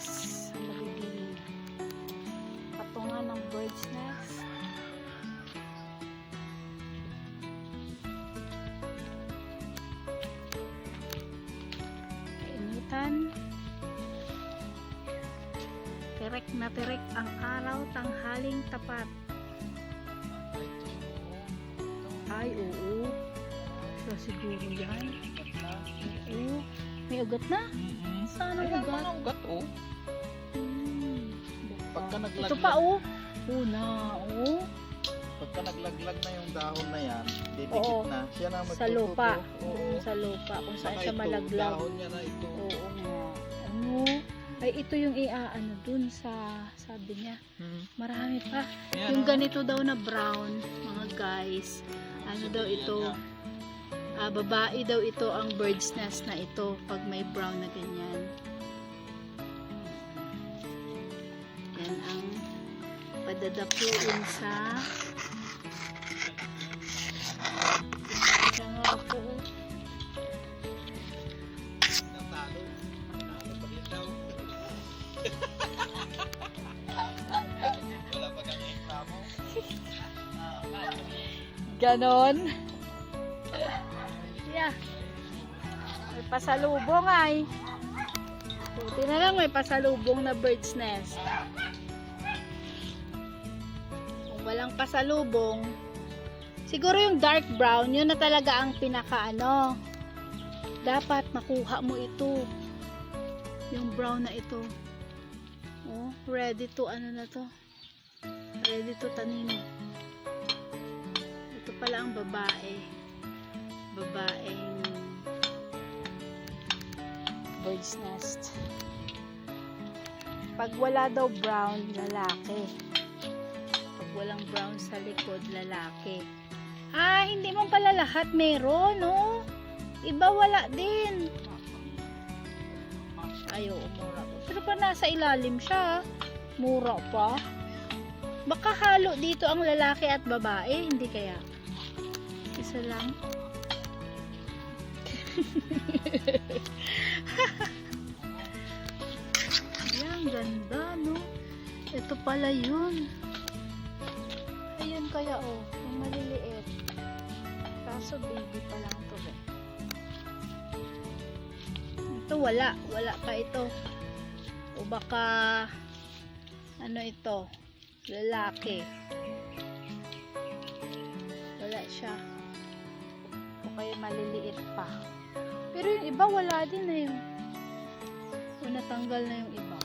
guys ang magiging patungan ng bird's nest. Kainitan. Tirek na tirek ang araw, tanghaling tapat. Ay, oo. So, siguro yan. Oo. May ugat na? Saan ang Ayan, ugat? mga ugat, oh. Pagka naglaglag, Ito pa, oh. Una, oh. pagka naglaglag na yung dahon na yan, didikit Oo. na, siya na Sa lupa. Oo. Doon sa lupa. Kung saan Saka siya ito, malaglag. dahon niya na ito. Oo nga. Ano? Ay, ito yung iaano dun sa, sabi niya. Marami pa. Ayan, Yung oh. ganito daw na brown, mga guys. Ano daw ito? Babae daw ito ang bird's nest na ito pag may brown na ganyan. Yan ang padadapuin sa nga po. Natalo. Natalo pa rin daw. Wala pa kang reklamo. Ganon. Yeah. May pasalubong ay. Buti na lang may pasalubong na bird's nest. Kung walang pasalubong, siguro yung dark brown, yun na talaga ang pinakaano. Dapat makuha mo ito. Yung brown na ito. Oh, ready to ano na to. Ready to tanim. Ito pala ang babae. Babaeng bird's nest. Pag wala daw brown, lalaki. Pag walang brown sa likod, lalaki. Ah, hindi man pala lahat meron, no? Iba wala din. Ayaw, mura pa. Pero pa nasa ilalim siya. Mura pa. Baka halo dito ang lalaki at babae, hindi kaya? Isa lang. Ayan, ganda, no? Ito pala yun. Ayun kaya, oh. Yung maliliit. Kaso baby pa lang to, eh. Ito, wala. Wala pa ito. O baka, ano ito? Lalaki. Wala siya. O kaya maliliit pa. Pero yung iba wala din na yun. O natanggal na yung iba.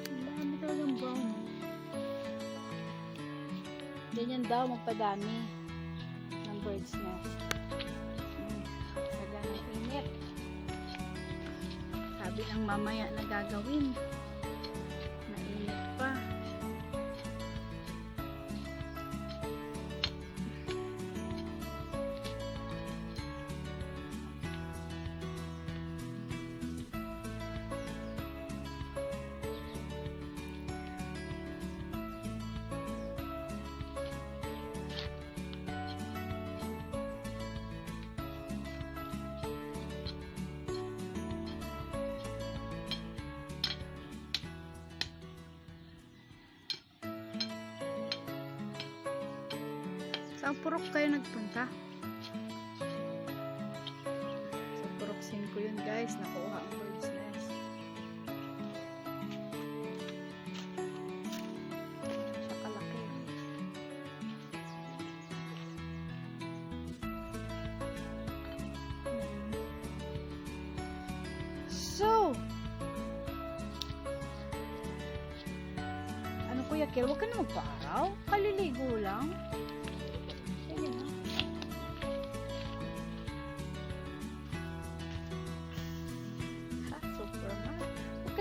Ang dami talagang brown. Ganyan daw magpadami ng bird's nest. Tagal ng init. Sabi ng mamaya na gagawin. Mainit pa. Saan purok kayo nagpunta? Sa purok 5 yun guys, nakuha ang bird's nest. Siya kalaki. So, ano Kuya Kiel, huwag ka na magpa-araw? Kaliligo lang.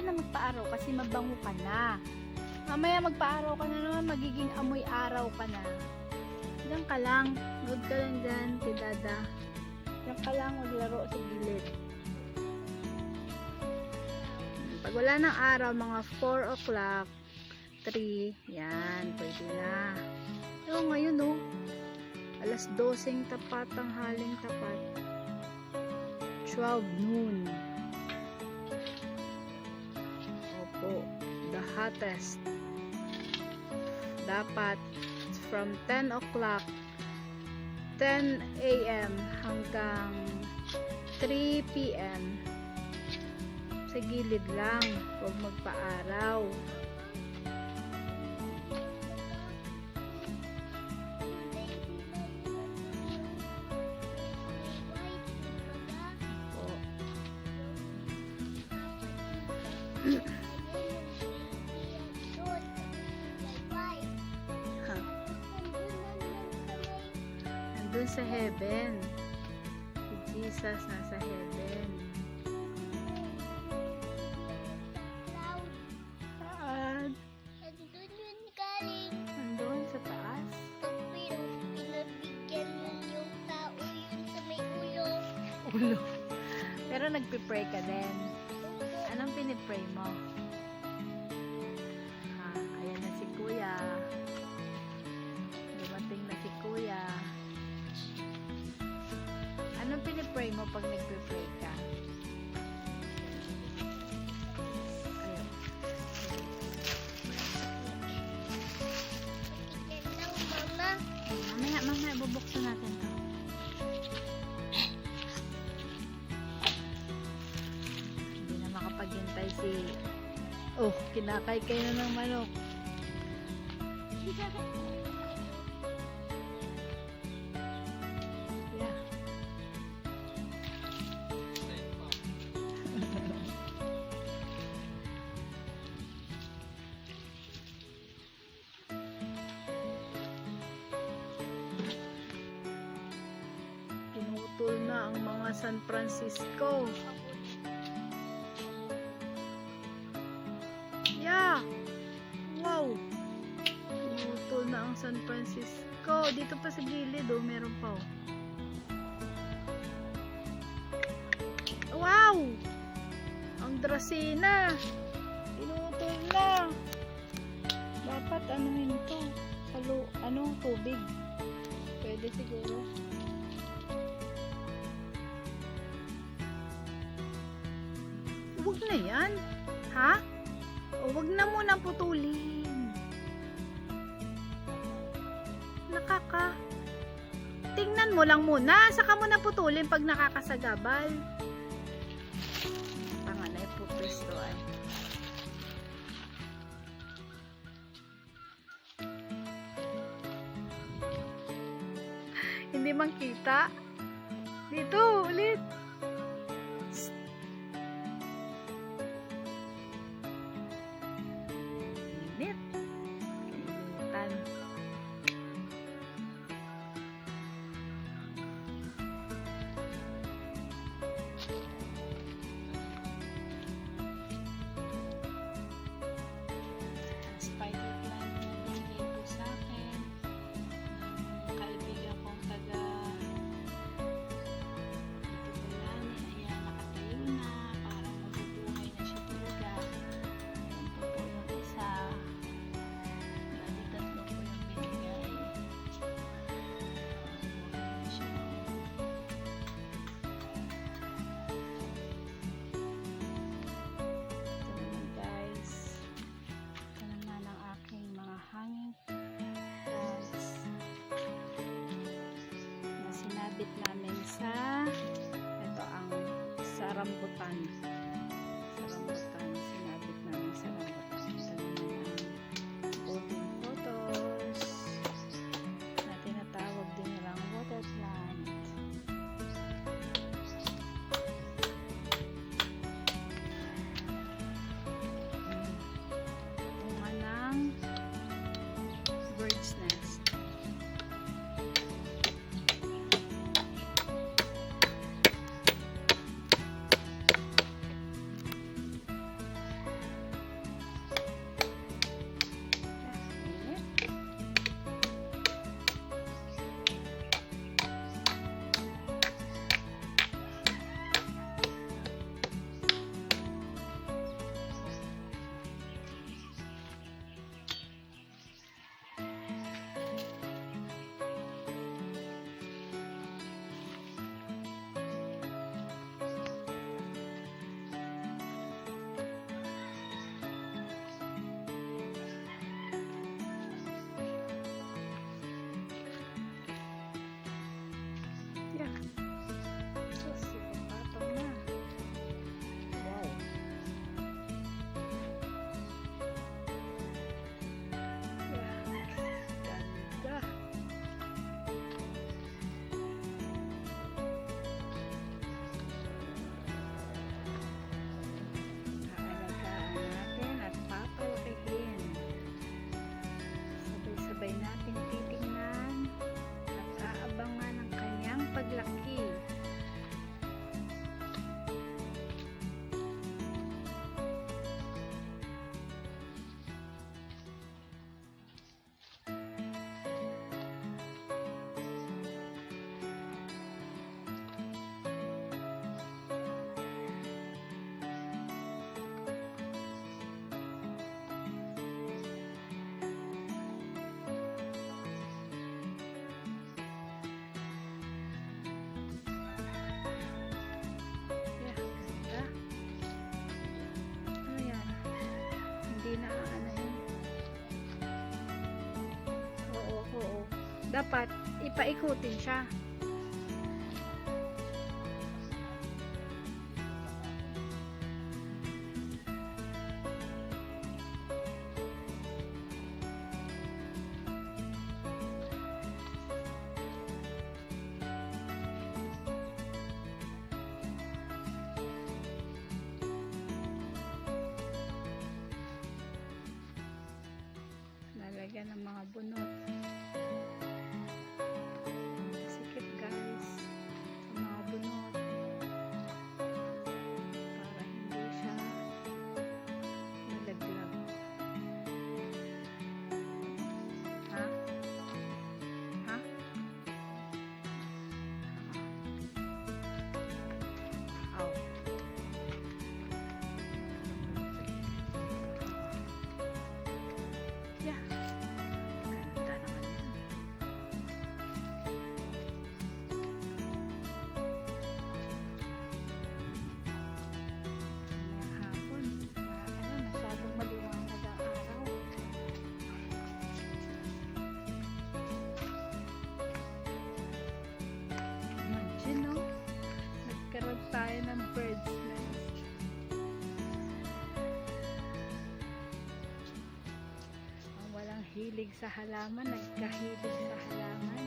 Na magpa-araw kasi mabango ka na. Mamaya magpa-araw ka na naman, magiging amoy araw ka na. Diyan ka lang. Huwag ka lang dyan, tidada. Diyan ka lang, maglaro sa gilid. Pag wala ng araw, mga 4 o'clock, 3, yan, pwede na. Pero ngayon, oh, alas 12 tapat, tanghaling tapat. 12 noon. hottest. Dapat from 10 o'clock 10 a.m. hanggang 3 p.m. sa gilid lang, huwag magpa-araw. Po. Ha. Nandun sa heaven. Si Jesus nasa heaven. Saan? Nandun yun galing. Nandun sa taas. Pero pinabigyan nun yung tao yun sa may ulo. Ulo. Pero nagpipray ka din. Anong pinipray mo? Ha, ayan na si Kuya. Dumating na si Kuya. Anong pinipray mo pag nagpipray ka? Ayun. Yan lang, mama. Mamaya, bubuksan natin to. Hindi na makapaghintay si... Oh, kinakaykay na ng manok. Yeah. Pinutol na ang mga San Francisco. Yeah! Wow! Pinutol na ang San Francisco. Dito pa sa gilid, oh, meron pa, oh. Wow! Ang drasina! Pinutol na! Dapat anuhin to. Tubig. Pwede siguro. Huwag na yan. Ha? O, huwag na munang putulin. Tingnan mo lang muna. Saka mo na putulin pag nakakasagabal. Panganay po, Kristo ay. Hindi man kita. Dito, ulit. Init. Initan. Spider plant na binigay po sa akin. Kaibigan kong taga dito po yan. Ayan, nakatayo na. Parang mabubuhay na siya talaga. Ayan po po yung isa. Bali, tatlo po yung binigay. Mabuhay na siya. Ito naman, guys. Ito naman ang aking mga hanging plants na sinabit namin sa ito ang sa rambutan. Sinabit namin sa rambutan. Ito naman ang golden photos na tinatawag din nilang water plant. Bunga ng bird's nest. dapat ipaikutin siya. Lalagyan ng mga bunot. Sikip guys sa mga bunot para hindi siya malaglag. Ha? Ha? Ow. Yeah. Ganda naman yan. Ngayong hapon, masyadong maliwanag ang araw. Imagine, no? Nagkaroon tayo ng bird's nest. Ang walang hilig sa halaman, nagkahilig sa halaman.